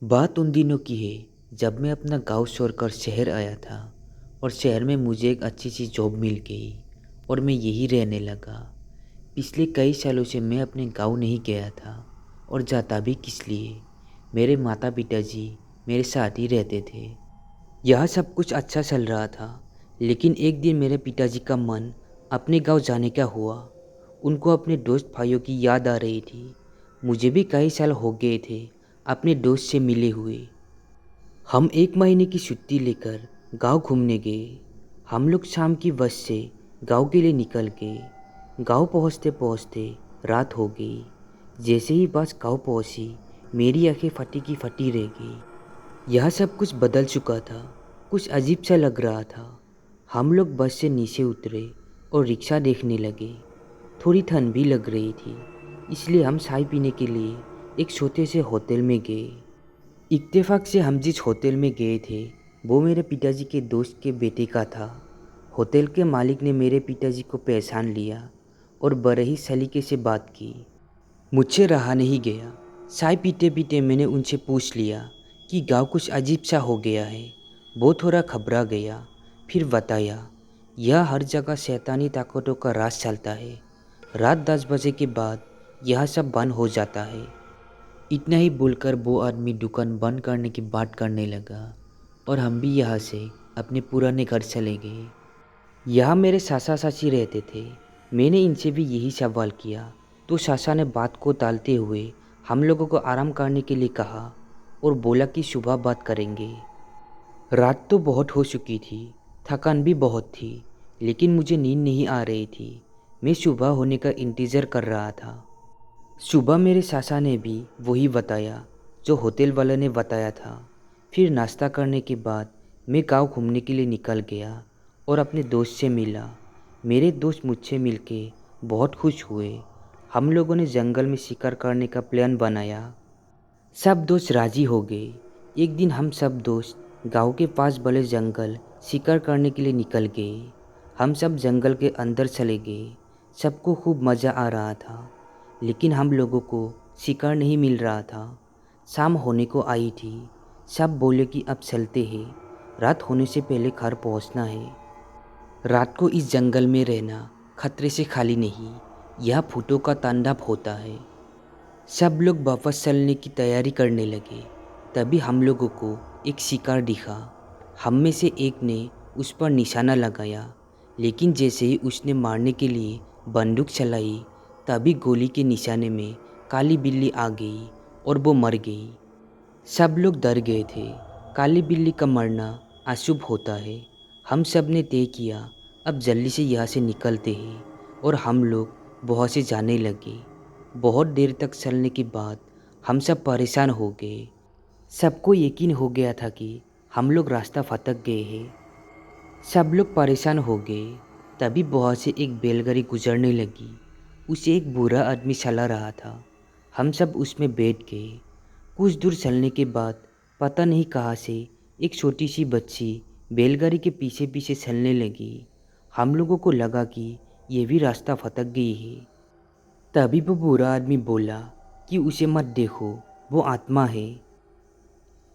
बात उन दिनों की है जब मैं अपना गांव छोड़कर शहर आया था और शहर में मुझे एक अच्छी सी जॉब मिल गई और मैं यही रहने लगा। पिछले कई सालों से मैं अपने गांव नहीं गया था और जाता भी किस लिए। मेरे माता पिताजी मेरे साथ ही रहते थे। यह सब कुछ अच्छा चल रहा था, लेकिन एक दिन मेरे पिताजी का मन अपने गांव जाने का हुआ। उनको अपने दोस्त भाइयों की याद आ रही थी। मुझे भी कई साल हो गए थे अपने दोस्त से मिले हुए। हम एक महीने की छुट्टी लेकर गांव घूमने गए। हम लोग शाम की बस से गांव के लिए निकल गए। गांव पहुंचते पहुंचते रात हो गई। जैसे ही बस गांव पहुंची, मेरी आंखें फटी की फटी रह गई। यह सब कुछ बदल चुका था। कुछ अजीब सा लग रहा था। हम लोग बस से नीचे उतरे और रिक्शा देखने लगे। थोड़ी ठंड भी लग रही थी, इसलिए हम चाय पीने के लिए एक छोटे से होटल में गए। इत्तेफाक से हम जिस होटल में गए थे वो मेरे पिताजी के दोस्त के बेटे का था। होटल के मालिक ने मेरे पिताजी को पहचान लिया और बड़े ही सलीके से बात की। मुझसे रहा नहीं गया। चाय पीते पीते मैंने उनसे पूछ लिया कि गांव कुछ अजीब सा हो गया है। वो थोड़ा घबरा गया, फिर बताया, यह हर जगह शैतानी ताकतों का राज चलता है। रात 10 बजे के बाद यह सब बंद हो जाता है। इतना ही बोलकर वो आदमी दुकान बंद करने की बात करने लगा और हम भी यहाँ से अपने पुराने घर चले गए। यहाँ मेरे सासा सासी रहते थे। मैंने इनसे भी यही सवाल किया तो सासा ने बात को टालते हुए हम लोगों को आराम करने के लिए कहा और बोला कि सुबह बात करेंगे। रात तो बहुत हो चुकी थी, थकान भी बहुत थी, लेकिन मुझे नींद नहीं आ रही थी। मैं सुबह होने का इंतज़ार कर रहा था। सुबह मेरे सासा ने भी वही बताया जो होटल वाले ने बताया था। फिर नाश्ता करने के बाद मैं गांव घूमने के लिए निकल गया और अपने दोस्त से मिला। मेरे दोस्त मुझसे मिलके बहुत खुश हुए। हम लोगों ने जंगल में शिकार करने का प्लान बनाया। सब दोस्त राजी हो गए। एक दिन हम सब दोस्त गांव के पास बड़े जंगल शिकार करने के लिए निकल गए। हम सब जंगल के अंदर चले गए। सबको खूब मज़ा आ रहा था, लेकिन हम लोगों को शिकार नहीं मिल रहा था। शाम होने को आई थी। सब बोले कि अब चलते हैं, रात होने से पहले घर पहुंचना है। रात को इस जंगल में रहना खतरे से खाली नहीं, यह भूतों का तांडव होता है। सब लोग वापस चलने की तैयारी करने लगे। तभी हम लोगों को एक शिकार दिखा। हम में से एक ने उस पर निशाना लगाया, लेकिन जैसे ही उसने मारने के लिए बंदूक चलाई, तभी गोली के निशाने में काली बिल्ली आ गई और वो मर गई। सब लोग डर गए थे। काली बिल्ली का मरना अशुभ होता है। हम सब ने तय किया अब जल्दी से यहाँ से निकलते हैं और हम लोग बहुत से जाने लगे। बहुत देर तक चलने के बाद हम सब परेशान हो गए। सबको यकीन हो गया था कि हम लोग रास्ता भटक गए हैं। सब लोग परेशान हो गए। तभी बहुत से एक बैलगाड़ी गुजरने लगी। उसे एक बूढ़ा आदमी चला रहा था। हम सब उसमें बैठ गए। कुछ दूर चलने के बाद पता नहीं कहाँ से एक छोटी सी बच्ची बैलगाड़ी के पीछे पीछे चलने लगी। हम लोगों को लगा कि ये भी रास्ता भटक गई है। तभी वो बूढ़ा आदमी बोला कि उसे मत देखो, वो आत्मा है।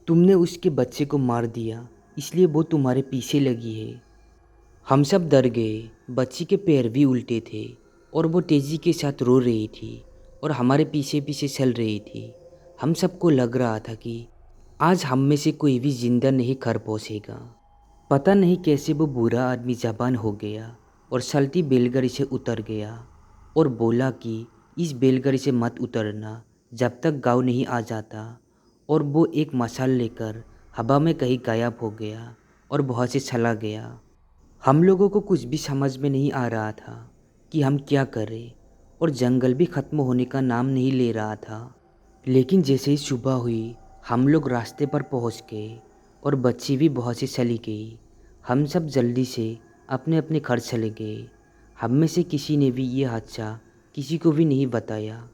तुमने उसके बच्चे को मार दिया, इसलिए वो तुम्हारे पीछे लगी है। हम सब डर गए। बच्ची के पैर भी उल्टे थे और वो तेज़ी के साथ रो रही थी और हमारे पीछे पीछे चल रही थी। हम सबको लग रहा था कि आज हम में से कोई भी जिंदा नहीं घर पहुँचेगा। पता नहीं कैसे वो बूढ़ा आदमी जबान हो गया और चलती बैलगाड़ी से उतर गया और बोला कि इस बैलगाड़ी से मत उतरना जब तक गाँव नहीं आ जाता। और वो एक मशाल लेकर हवा में कहीं गायब हो गया और बहुत से चला गया। हम लोगों को कुछ भी समझ में नहीं आ रहा था कि हम क्या करें, और जंगल भी ख़त्म होने का नाम नहीं ले रहा था। लेकिन जैसे ही सुबह हुई, हम लोग रास्ते पर पहुंच गए और बच्ची भी बहुत सी चली गई। हम सब जल्दी से अपने अपने घर चले गए। हम में से किसी ने भी ये हादसा किसी को भी नहीं बताया।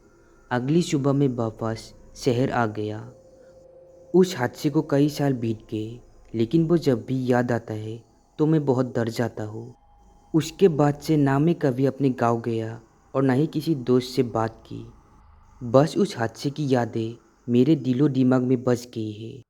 अगली सुबह में वापस शहर आ गया। उस हादसे को कई साल बीत गए, लेकिन वो जब भी याद आता है तो मैं बहुत डर जाता हूँ। उसके बाद से ना मैं कभी अपने गांव गया और ना ही किसी दोस्त से बात की। बस उस हादसे की यादें मेरे दिलो दिमाग में बस गई है।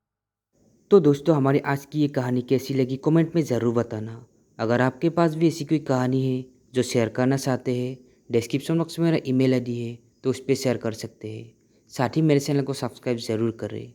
तो दोस्तों, हमारी आज की ये कहानी कैसी लगी कमेंट में ज़रूर बताना। अगर आपके पास भी ऐसी कोई कहानी है जो शेयर करना चाहते हैं, डिस्क्रिप्शन बॉक्स में मेरा ईमेल आईडी है, तो उस पर शेयर कर सकते हैं। साथ ही मेरे चैनल को सब्सक्राइब ज़रूर करें।